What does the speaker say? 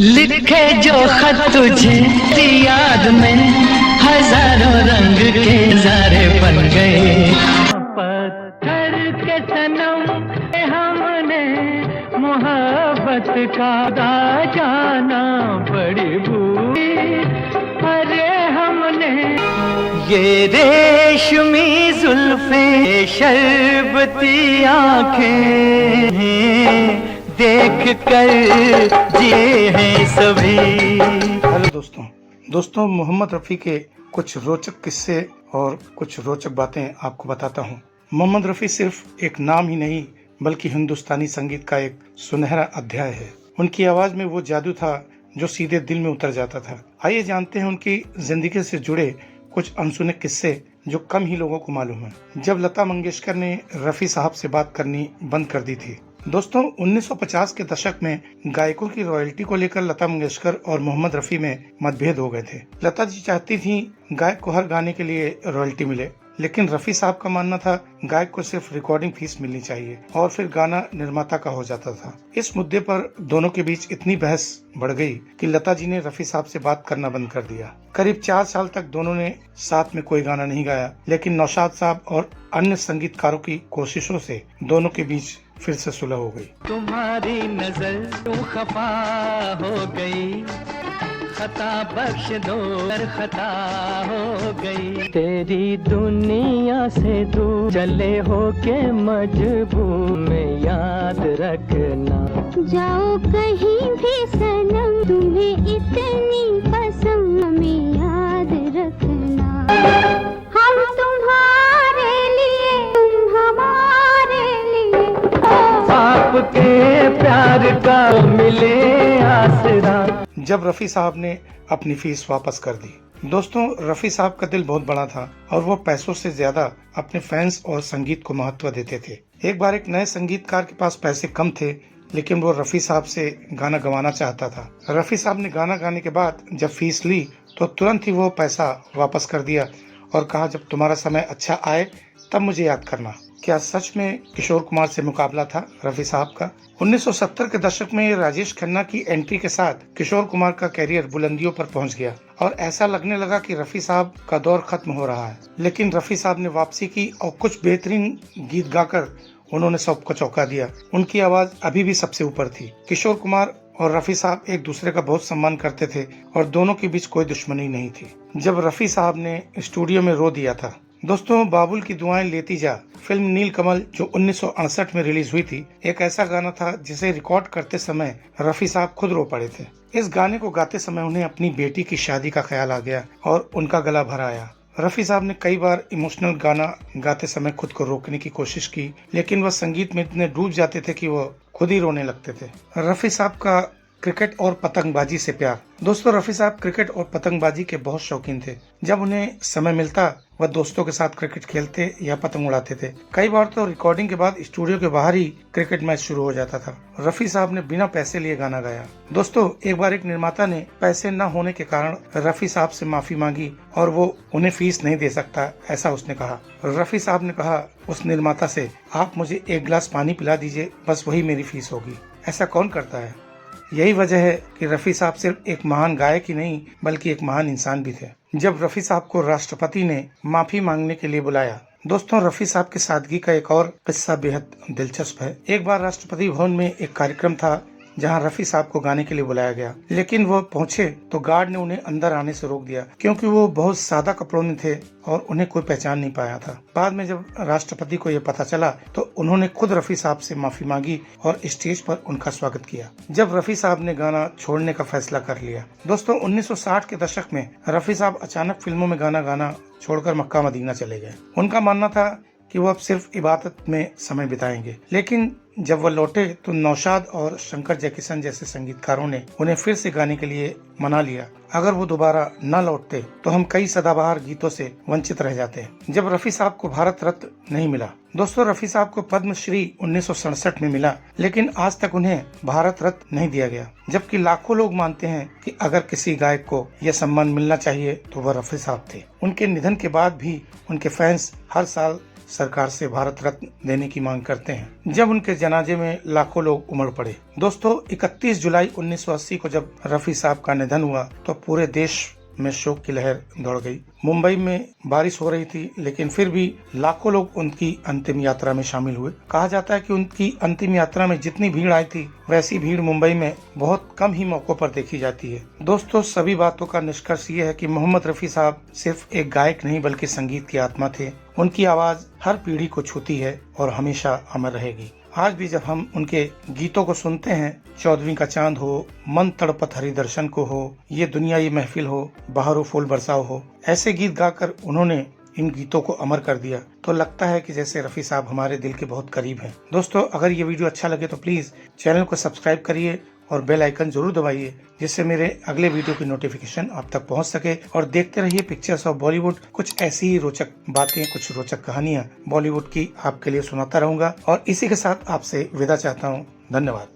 लिखे जो खत तुझे याद में हजारों रंग के नजारे बन गए। पत्थर के सनम हमने मोहब्बत का जाना बड़ी भूली। अरे हमने ये रेशमी जुल्फे शरबती आंखें देख कर जिए हैं सभी। हेलो दोस्तों मोहम्मद रफ़ी के कुछ रोचक किस्से और कुछ रोचक बातें आपको बताता हूँ। मोहम्मद रफ़ी सिर्फ एक नाम ही नहीं बल्कि हिंदुस्तानी संगीत का एक सुनहरा अध्याय है। उनकी आवाज में वो जादू था जो सीधे दिल में उतर जाता था। आइए जानते हैं उनकी जिंदगी से जुड़े कुछ अनसुने किस्से जो कम ही लोगों को मालूम है। जब लता मंगेशकर ने रफ़ी साहब से बात करनी बंद कर दी थी। दोस्तों 1950 के दशक में गायकों की रॉयल्टी को लेकर लता मंगेशकर और मोहम्मद रफ़ी में मतभेद हो गए थे। लता जी चाहती थी गायक को हर गाने के लिए रॉयल्टी मिले, लेकिन रफ़ी साहब का मानना था गायक को सिर्फ रिकॉर्डिंग फीस मिलनी चाहिए और फिर गाना निर्माता का हो जाता था। इस मुद्दे पर दोनों के बीच इतनी बहस बढ़ गई कि लता जी ने रफ़ी साहब से बात करना बंद कर दिया। करीब 4 साल तक दोनों ने साथ में कोई गाना नहीं गाया, लेकिन नौशाद साहब और अन्य संगीतकारों की कोशिशों से दोनों के बीच फिर से सुलह हो गई। तुम्हारी नजर क्यों खफा हो गई, खता बख्श दो खता हो गई। तेरी दुनिया से दूर चले हो के मजबूर में याद रखना। जाओ कहीं भी सनम तुम्हें इतनी पसंद में याद रखना। हम तुम्हारे लिए तुम हमारे लिए आपके प्यार का मिले आसरा। जब रफ़ी साहब ने अपनी फीस वापस कर दी। दोस्तों रफ़ी साहब का दिल बहुत बड़ा था और वो पैसों से ज्यादा अपने फैंस और संगीत को महत्व देते थे। एक बार एक नए संगीतकार के पास पैसे कम थे, लेकिन वो रफ़ी साहब से गाना गवाना चाहता था। रफ़ी साहब ने गाना गाने के बाद जब फीस ली तो तुरंत ही वो पैसा वापस कर दिया और कहा जब तुम्हारा समय अच्छा आए तब मुझे याद करना। क्या सच में किशोर कुमार से मुकाबला था रफ़ी साहब का? 1970 के दशक में राजेश खन्ना की एंट्री के साथ किशोर कुमार का कैरियर बुलंदियों पर पहुंच गया और ऐसा लगने लगा कि रफ़ी साहब का दौर खत्म हो रहा है। लेकिन रफ़ी साहब ने वापसी की और कुछ बेहतरीन गीत गाकर उन्होंने सबको चौंका दिया। उनकी आवाज अभी भी सबसे ऊपर थी। किशोर कुमार और रफ़ी साहब एक दूसरे का बहुत सम्मान करते थे और दोनों के बीच कोई दुश्मनी नहीं थी। जब रफ़ी साहब ने स्टूडियो में रो दिया था। दोस्तों बाबुल की दुआएं लेती जा फिल्म नीलकमल जो 1968 में रिलीज हुई थी, एक ऐसा गाना था जिसे रिकॉर्ड करते समय रफ़ी साहब खुद रो पड़े थे। इस गाने को गाते समय उन्हें अपनी बेटी की शादी का ख्याल आ गया और उनका गला भर आया। रफ़ी साहब ने कई बार इमोशनल गाना गाते समय खुद को रोकने की कोशिश की, लेकिन वह संगीत में इतने डूब जाते थे कि वह खुद ही रोने लगते थे। रफ़ी साहब का क्रिकेट और पतंगबाजी से प्यार। दोस्तों रफ़ी साहब क्रिकेट और पतंगबाजी के बहुत शौकीन थे। जब उन्हें समय मिलता वह दोस्तों के साथ क्रिकेट खेलते या पतंग उड़ाते थे। कई बार तो रिकॉर्डिंग के बाद स्टूडियो के बाहर ही क्रिकेट मैच शुरू हो जाता था। रफ़ी साहब ने बिना पैसे लिए गाना गाया। दोस्तों एक बार एक निर्माता ने पैसे न होने के कारण रफ़ी साहब से माफी मांगी और वो उन्हें फीस नहीं दे सकता ऐसा उसने कहा। रफ़ी साहब ने कहा उस निर्माता से, आप मुझे एक गिलास पानी पिला दीजिए, बस वही मेरी फीस होगी। ऐसा कौन करता है? यही वजह है कि रफ़ी साहब सिर्फ एक महान गायक ही नहीं बल्कि एक महान इंसान भी थे। जब रफ़ी साहब को राष्ट्रपति ने माफी मांगने के लिए बुलाया। दोस्तों रफ़ी साहब की सादगी का एक और किस्सा बेहद दिलचस्प है। एक बार राष्ट्रपति भवन में एक कार्यक्रम था जहां रफ़ी साहब को गाने के लिए बुलाया गया, लेकिन वो पहुंचे तो गार्ड ने उन्हें अंदर आने से रोक दिया क्योंकि वो बहुत सादा कपड़ों में थे और उन्हें कोई पहचान नहीं पाया था। बाद में जब राष्ट्रपति को ये पता चला तो उन्होंने खुद रफ़ी साहब से माफी मांगी और स्टेज पर उनका स्वागत किया। जब रफ़ी साहब ने गाना छोड़ने का फैसला कर लिया। दोस्तों 1960 के दशक में रफ़ी साहब अचानक फिल्मों में गाना गाना छोड़कर मक्का मदीना चले गए। उनका मानना था कि वो अब सिर्फ इबादत में समय बिताएंगे, लेकिन जब वह लौटे तो नौशाद और शंकर जयकिशन जैसे संगीतकारों ने उन्हें फिर से गाने के लिए मना लिया। अगर वो दोबारा न लौटते तो हम कई सदाबहार गीतों से वंचित रह जाते। जब रफ़ी साहब को भारत रत्न नहीं मिला। दोस्तों रफ़ी साहब को पद्मश्री 1967 में मिला, लेकिन आज तक उन्हें भारत रत्न नहीं दिया गया, जबकि लाखों लोग मानते हैं कि अगर किसी गायक को यह सम्मान मिलना चाहिए तो वह रफ़ी साहब थे। उनके निधन के बाद भी उनके फैंस हर साल सरकार से भारत रत्न देने की मांग करते हैं। जब उनके जनाजे में लाखों लोग उमड़ पड़े। दोस्तों 31 जुलाई 1980 को जब रफी साहब का निधन हुआ तो पूरे देश में शोक की लहर दौड़ गई। मुंबई में बारिश हो रही थी, लेकिन फिर भी लाखों लोग उनकी अंतिम यात्रा में शामिल हुए। कहा जाता है कि उनकी अंतिम यात्रा में जितनी भीड़ आई थी वैसी भीड़ मुंबई में बहुत कम ही मौकों पर देखी जाती है। दोस्तों सभी बातों का निष्कर्ष ये है कि मोहम्मद रफी साहब सिर्फ एक गायक नहीं बल्कि संगीत की आत्मा थे। उनकी आवाज हर पीढ़ी को छूती है और हमेशा अमर रहेगी। आज भी जब हम उनके गीतों को सुनते हैं, 14वीं का चांद हो, मन तड़पत हरि दर्शन को हो, ये दुनिया ये महफिल हो, बहारो फूल बरसाओ हो, ऐसे गीत गाकर उन्होंने इन गीतों को अमर कर दिया, तो लगता है कि जैसे रफी साहब हमारे दिल के बहुत करीब हैं। दोस्तों अगर ये वीडियो अच्छा लगे तो प्लीज चैनल को सब्सक्राइब करिए और बेल आइकन जरूर दबाइए, जिससे मेरे अगले वीडियो की नोटिफिकेशन आप तक पहुंच सके। और देखते रहिए पिक्चर्स ऑफ बॉलीवुड। कुछ ऐसी ही रोचक बातें, कुछ रोचक कहानियां बॉलीवुड की आपके लिए सुनाता रहूंगा। और इसी के साथ आपसे विदा चाहता हूं। धन्यवाद।